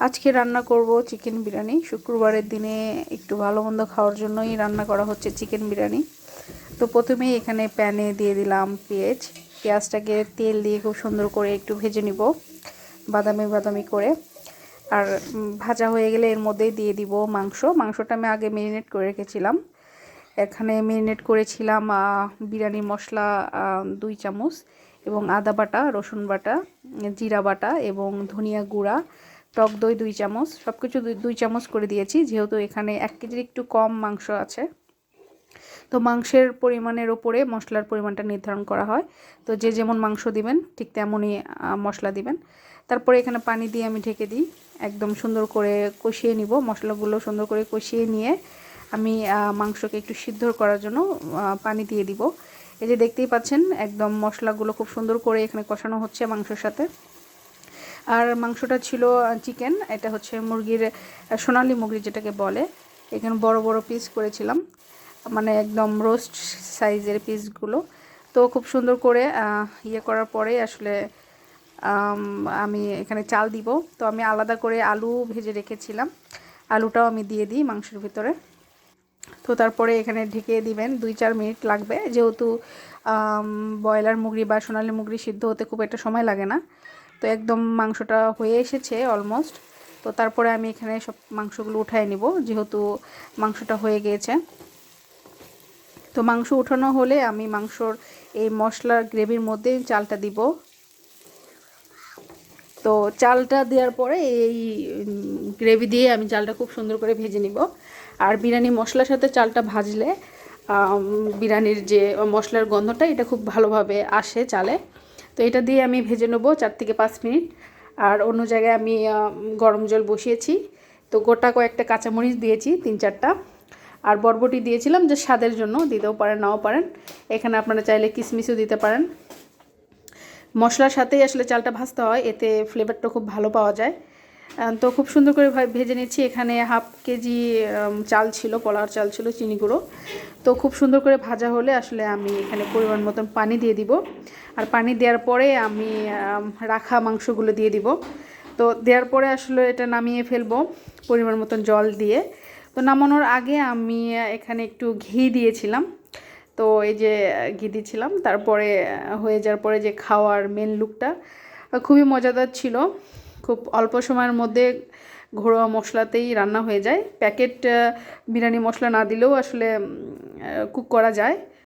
আজকে রান্না করব চিকেন বিরিয়ানি। শুক্রবারের দিনে একটু ভালো মন্দ খাওয়ার জন্যই রান্না করা হচ্ছে চিকেন বিরিয়ানি। তো প্রথমেই এখানে প্যানে দিয়ে দিলাম পেঁয়াজটাকে তেল দিয়ে খুব সুন্দর করে একটু ভেজে নিব বাদামি বাদামি করে। আর ভাজা হয়ে গেলে এর মধ্যেই দিয়ে দিব মাংসটা আমি আগে ম্যারিনেট করে রেখেছিলাম। এখানে ম্যারিনেট করেছিলাম বিরিয়ানি মশলা 2 চামচ এবং আদা বাটা, রসুন বাটা, জিরা বাটা এবং ধনিয়া গুঁড়া, টক দই 2 চামচ, সব কিছু 2 চামচ করে দিয়েছি যেহেতু এখানে 1 কেজির একটু কম মাংস আছে। তো মাংসের পরিমাণের ওপরে মশলার পরিমাণটা নির্ধারণ করা হয়। তো যে যেমন মাংস দিবেন ঠিক তেমনই মশলা দিবেন। তারপরে এখানে পানি দিয়ে আমি ঢেকে দিই, একদম সুন্দর করে কষিয়ে নিব। মশলাগুলো সুন্দর করে কষিয়ে নিয়ে আমি মাংসকে একটু সিদ্ধ করার জন্য পানি দিয়ে দিব। এই যে দেখতেই পাচ্ছেন একদম মশলাগুলো খুব সুন্দর করে এখানে কষানো হচ্ছে মাংসের সাথে। আর মাংসটা ছিল চিকেন, এটা হচ্ছে মুরগির সোনালী মুরগি যেটাকে বলে। এখানে বড় বড় পিস করেছিলাম, মানে একদম রোস্ট সাইজের পিসগুলো। তো খুব সুন্দর করে ইয়ে করার পরে আসলে আমি এখানে চাল দিব। তো আমি আলাদা করে আলু ভেজে রেখেছিলাম, আলুটাও আমি দিয়ে দিই মাংসের ভিতরে। তো তারপরে এখানে ঢেকে দিবেন, 2-4 মিনিট লাগবে যেহেতু ব্রয়লার মুরগি বা সোনালী মুরগি সিদ্ধ হতে খুব একটা সময় লাগে না। তো একদম মাংসটা হয়ে এসেছে অলমোস্ট। তো তারপরে আমি এখানে সব মাংসগুলো উঠায় নিব যেহেতু মাংসটা হয়ে গিয়েছে। তো মাংস উঠানো হলে আমি মাংসর এই মশলার গ্রেভির মধ্যে চালটা দিব। তো চালটা দেওয়ার পরে এই গ্রেভি দিয়ে আমি চালটা খুব সুন্দর করে ভেজে নিব। আর বিরিয়ানি মশলার সাথে চালটা ভাজলে বিরিয়ানির যে মশলার গন্ধটা এটা খুব ভালোভাবে আসে চালে। তো এটা দিয়ে আমি ভেজে নেব 4 থেকে 5 মিনিট। আর অন্য জায়গায় আমি গরম জল বসিয়েছি। তো গোটা কয়েকটা কাঁচামরিচ দিয়েছি 3-4টা। আর বরবটি দিয়েছিলাম যে স্বাদের জন্য, দিতেও পারেন নাও পারেন। এখানে আপনারা চাইলে কিশমিশও দিতে পারেন। মশলার সাথেই আসলে চালটা ভাজতে হয়, এতে ফ্লেভারটা খুব ভালো পাওয়া যায়। তো খুব সুন্দর করে ভেজে নিচ্ছি। এখানে হাফ কেজি চাল ছিল, পোলাওর চাল ছিল, চিনি গুঁড়ো। তো খুব সুন্দর করে ভাজা হলে আসলে আমি এখানে পরিমাণ মতন পানি দিয়ে দিব। আর পানি দেওয়ার পরে আমি রাখা মাংসগুলো দিয়ে দিব। তো দেওয়ার পরে আসলে এটা নামিয়ে ফেলবো পরিমাণ মতন জল দিয়ে। তো নামানোর আগে আমি এখানে একটু ঘি দিয়েছিলাম। তো এই যে ঘি দিয়েছিলাম, তারপরে হয়ে যাওয়ার পরে যে খাওয়ার মেন লুকটা খুবই মজাদার ছিল। খুব অল্প সময়ের মধ্যে ঘরোয়া মশলাতেই রান্না হয়ে যায়। প্যাকেট বিরিয়ানি মশলা না দিলেও আসলে কুক করা যায়।